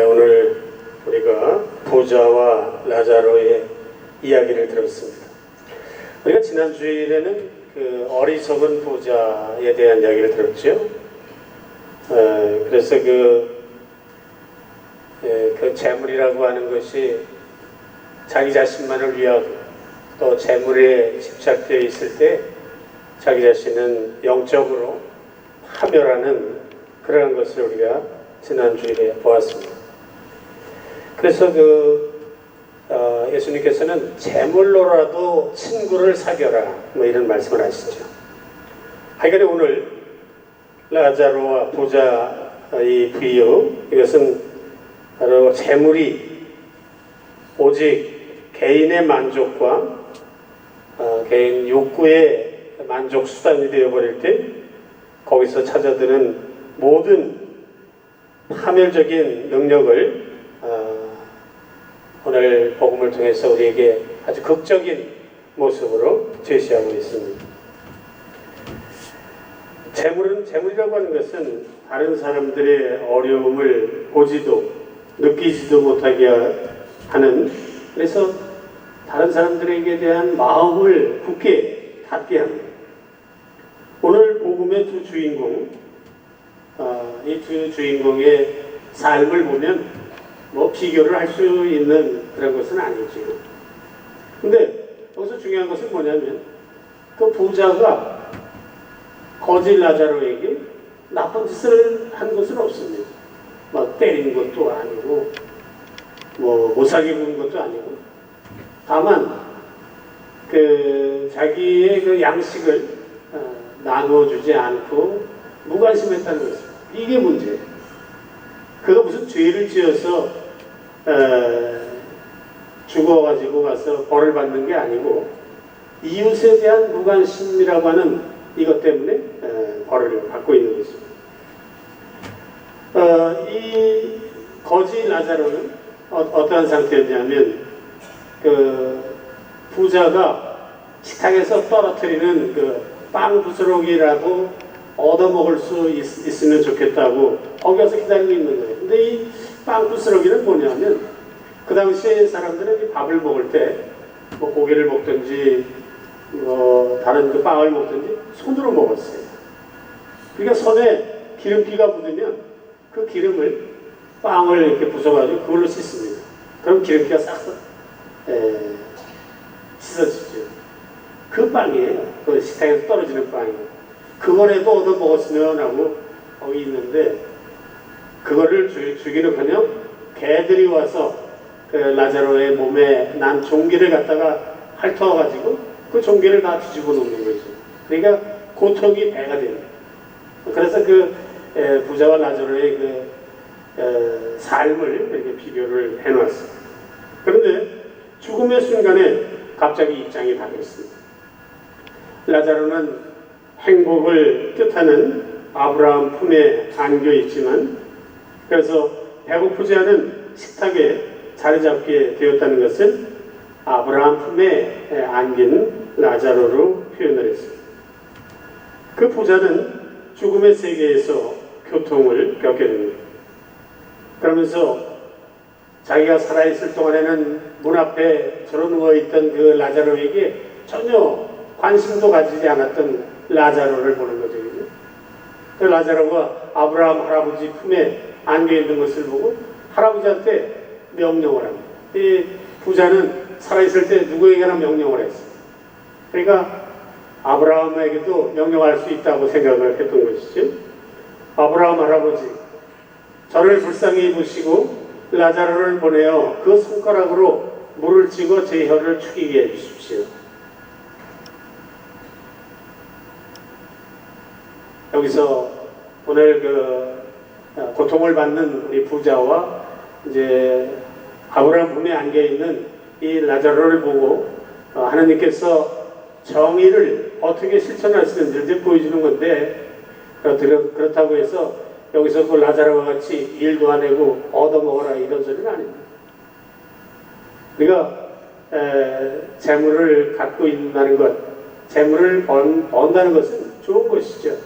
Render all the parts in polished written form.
오늘 우리가 부자와 라자로의 이야기를 들었습니다. 우리가 지난 주일에는 그 어리석은 부자에 대한 이야기를 들었죠. 그래서 그 재물이라고 하는 것이 자기 자신만을 위하고 또 재물에 집착되어 있을 때 자기 자신은 영적으로 파멸하는 그러한 것을 우리가 지난 주일에 보았습니다. 그래서 예수님께서는 재물로라도 친구를 사귀어라 뭐 이런 말씀을 하시죠. 하여간에 오늘 라자로와 부자의 비유, 이것은 바로 재물이 오직 개인의 만족과 개인 욕구의 만족 수단이 되어버릴 때 거기서 찾아드는 모든 파멸적인 능력을 오늘 복음을 통해서 우리에게 아주 극적인 모습으로 제시하고 있습니다. 재물이라고 하는 것은 다른 사람들의 어려움을 보지도 느끼지도 못하게 하는, 그래서 다른 사람들에게 대한 마음을 굳게 닫게 합니다. 오늘 복음의 두 주인공, 이 두 주인공의 삶을 보면 뭐 비교를 할 수 있는 그런 것은 아니죠. 근데 여기서 중요한 것은 뭐냐면 그 부자가 거지 라자로에게 나쁜 짓을 한 것은 없습니다. 막 때린 것도 아니고 뭐 못 살게 군 것도 아니고, 다만 그 자기의 그 양식을 나누어주지 않고 무관심했다는 것입니다. 이게 문제예요. 그가 무슨 죄를 지어서 죽어가지고 가서 벌을 받는 게 아니고 이웃에 대한 무관심이라고 하는 이것 때문에 벌을 받고 있는 것입니다. 이 거지 라자로는 어떠한 상태였냐면 그 부자가 식탁에서 떨어뜨리는 그 빵 부스러기라도 얻어먹을 수 있으면 좋겠다고 거기 와서 기다리고 있는 거예요. 근데 이 빵 부스러기는 뭐냐면 그 당시에 사람들은 밥을 먹을 때 뭐 고기를 먹든지 다른 그 빵을 먹든지 손으로 먹었어요. 그러니까 손에 기름기가 묻으면 그 기름을 빵을 이렇게 부숴가지고 그걸로 씻습니다. 그럼 기름기가 싹 씻어지죠. 그 빵이에요. 그 식탁에서 떨어지는 빵이에요. 그거라도 얻어 먹었으면 하고 거기 있는데 그거를 주기는커녕 개들이 와서 그 라자로의 몸에 난 종기를 갖다가 핥아가지고 그 종기를 다 뒤집어 놓는 거죠. 그러니까 고통이 배가 됩니다. 그래서 그 부자와 라자로의 그 삶을 이렇게 비교를 해놨어요. 그런데 죽음의 순간에 갑자기 입장이 바뀌었습니다. 라자로는 행복을 뜻하는 아브라함 품에 안겨 있지만, 그래서 배고프지 않은 식탁에 자리 잡게 되었다는 것을 아브라함 품에 안긴 라자로로 표현을 했습니다. 그 부자는 죽음의 세계에서 고통을 겪게 됩니다. 그러면서 자기가 살아있을 동안에는 문 앞에 저러 누워있던 그 라자로에게 전혀 관심도 가지지 않았던 라자로를 보는 거죠. 그 라자로가 아브라함 할아버지 품에 안겨있는 것을 보고 할아버지한테 명령을 합니다. 이 부자는 살아있을 때 누구에게나 명령을 했어요. 그러니까 아브라함에게도 명령할 수 있다고 생각을 했던 것이죠. 아브라함 할아버지, 저를 불쌍히 보시고 라자로를 보내어 그 손가락으로 물을 찍어 제 혀를 축이게 해주십시오. 여기서 오늘 그 고통을 받는 우리 부자와 이제 아브라함 품에 안겨 있는 이 라자로를 보고 하나님께서 정의를 어떻게 실천하시는지를 이제 보여주는 건데, 그렇다고 해서 여기서 그 라자로와 같이 일도 안 하고 얻어먹어라 이런 소리는 아닙니다. 우리가 재물을 갖고 있다는 것, 재물을 번다는 것은 좋은 것이죠.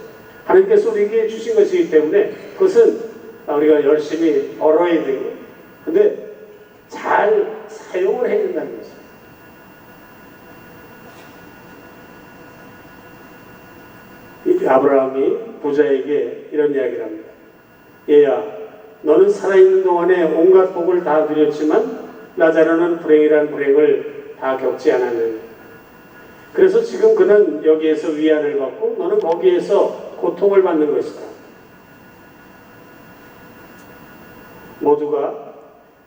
하나님께서 우리에게 주신 것이기 때문에 그것은 우리가 열심히 벌어야 되고 근데 잘 사용을 해야 된다는 거죠. 아브라함이 부자에게 이런 이야기를 합니다. 얘야, 너는 살아있는 동안에 온갖 복을 다 누렸지만 라자로는 불행이란 불행을 다 겪지 않았느냐. 그래서 지금 그는 여기에서 위안을 받고 너는 거기에서 고통을 받는 것이다. 모두가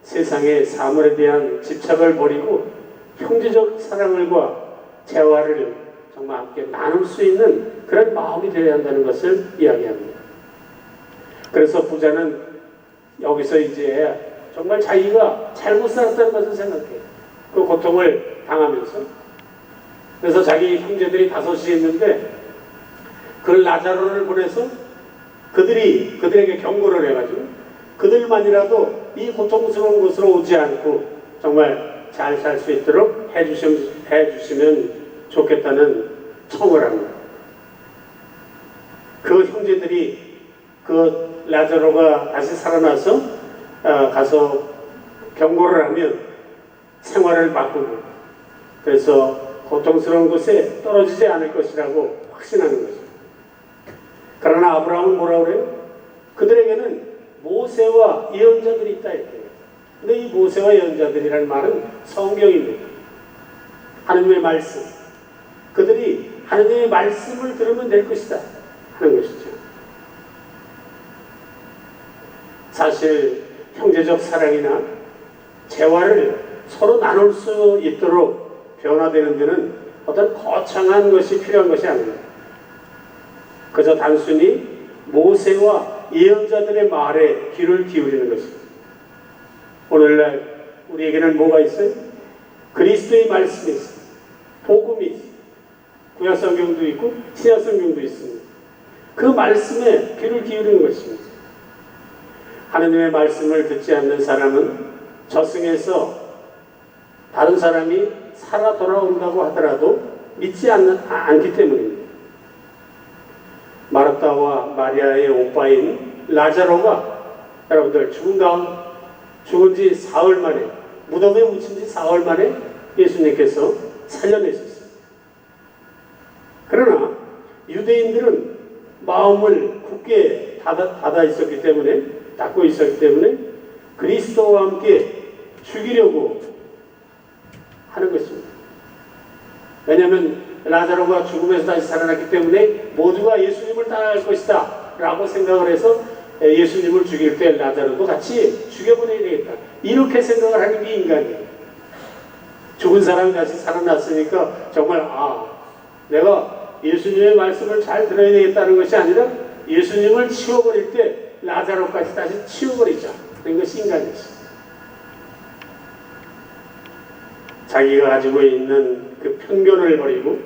세상의 사물에 대한 집착을 버리고 형제적 사랑과 재화를 정말 함께 나눌 수 있는 그런 마음이 되어야 한다는 것을 이야기합니다. 그래서 부자는 여기서 이제 정말 자기가 잘못 살았다는 것을 생각해요. 그 고통을 당하면서. 그래서 자기 형제들이 5이 있는데 그 라자로를 보내서 그들에게 경고를 해가지고 그들만이라도 이 고통스러운 곳으로 오지 않고 정말 잘 살 수 있도록 해주시면 좋겠다는 청을 합니다. 그 형제들이 그 라자로가 다시 살아나서 가서 경고를 하면 생활을 바꾸고 그래서 고통스러운 곳에 떨어지지 않을 것이라고 확신하는 거죠. 그러나 아브라함은 뭐라고 그래요? 그들에게는 모세와 예언자들이 있다 이렇게. 근데 이 모세와 예언자들이라는 말은 성경입니다. 하나님의 말씀. 그들이 하나님의 말씀을 들으면 될 것이다 하는 것이죠. 사실 형제적 사랑이나 재화를 서로 나눌 수 있도록 변화되는 데는 어떤 거창한 것이 필요한 것이 아닙니다. 그저 단순히 모세와 예언자들의 말에 귀를 기울이는 것입니다. 오늘날 우리에게는 뭐가 있어요? 그리스도의 말씀이 있습니다. 복음이 있습니다. 구약성경도 있고 신약성경도 있습니다. 그 말씀에 귀를 기울이는 것입니다. 하나님의 말씀을 듣지 않는 사람은 저승에서 다른 사람이 살아 돌아온다고 하더라도 믿지 않기 때문입니다. 마르타와 마리아의 오빠인 라자로가 여러분들 죽은 지 사흘 만에 무덤에 묻힌 지 사흘 만에 예수님께서 살려내셨어요. 그러나 유대인들은 마음을 굳게 닫고 있었기 때문에 그리스도와 함께 죽이려고 하는 것입니다. 왜냐하면 라자로가 죽음에서 다시 살아났기 때문에 모두가 예수님을 따라갈 것이다 라고 생각을 해서 예수님을 죽일 때 라자로도 같이 죽여버려야 되겠다 이렇게 생각을 하는 게 인간이에요. 죽은 사람이 다시 살아났으니까 정말 내가 예수님의 말씀을 잘 들어야 되겠다는 것이 아니라 예수님을 치워버릴 때 라자로까지 다시 치워버리자. 그런 것이 인간이었어요. 자기가 가지고 있는 그 편견을 버리고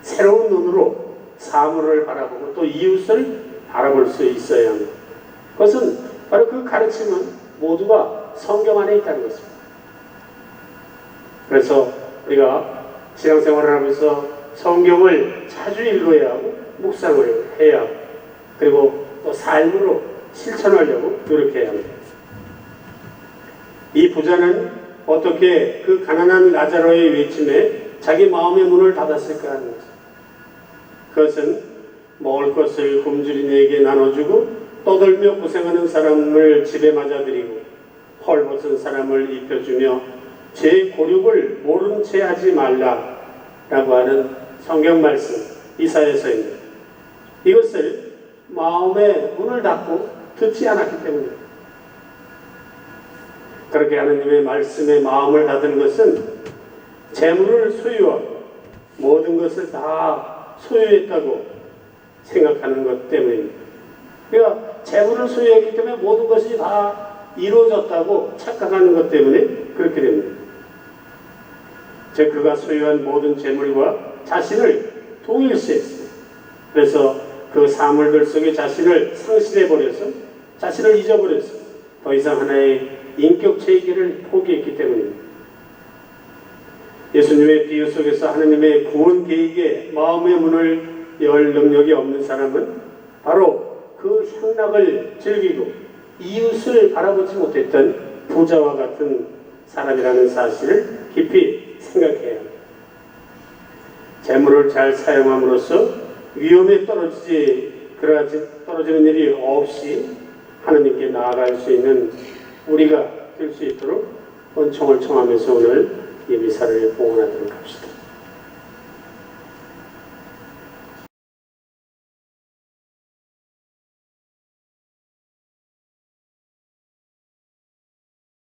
새로운 눈으로 사물을 바라보고 또 이웃을 바라볼 수 있어야 합니다. 그것은 바로 그 가르침은 모두가 성경 안에 있다는 것입니다. 그래서 우리가 신앙생활을 하면서 성경을 자주 읽어야 하고 묵상을 해야 하고 그리고 또 삶으로 실천하려고 노력해야 합니다. 이 부자는 어떻게 그 가난한 라자로의 외침에 자기 마음의 문을 닫았을까 하는 것입니다. 그것은 먹을 것을 굶주린에게 나눠주고 떠들며 고생하는 사람을 집에 맞아들이고 헐벗은 사람을 입혀주며 제 고륙을 모른 채 하지 말라라고 하는 성경 말씀 이사야서입니다. 이것을 마음의 문을 닫고 듣지 않았기 때문입니다. 그렇게 하나님의 말씀에 마음을 닫은 것은 재물을 소유하고 모든 것을 다 소유했다고 생각하는 것 때문입니다. 그러니까 재물을 소유했기 때문에 모든 것이 다 이루어졌다고 착각하는 것 때문에 그렇게 됩니다. 즉 그가 소유한 모든 재물과 자신을 동일시했어요. 그래서 그 사물들 속에 자신을 상실해버려서 자신을 잊어버려서 더 이상 하나의 인격체이기를 포기했기 때문입니다. 예수님의 비유 속에서 하나님의 구원 계획에 마음의 문을 열 능력이 없는 사람은 바로 그 향락을 즐기고 이웃을 바라보지 못했던 부자와 같은 사람이라는 사실을 깊이 생각해야 합니다. 재물을 잘 사용함으로써 위험에 떨어지는 일이 없이 하나님께 나아갈 수 있는 우리가 될 수 있도록 은총을 청하면서 오늘 이 미사를 봉헌하도록 합시다.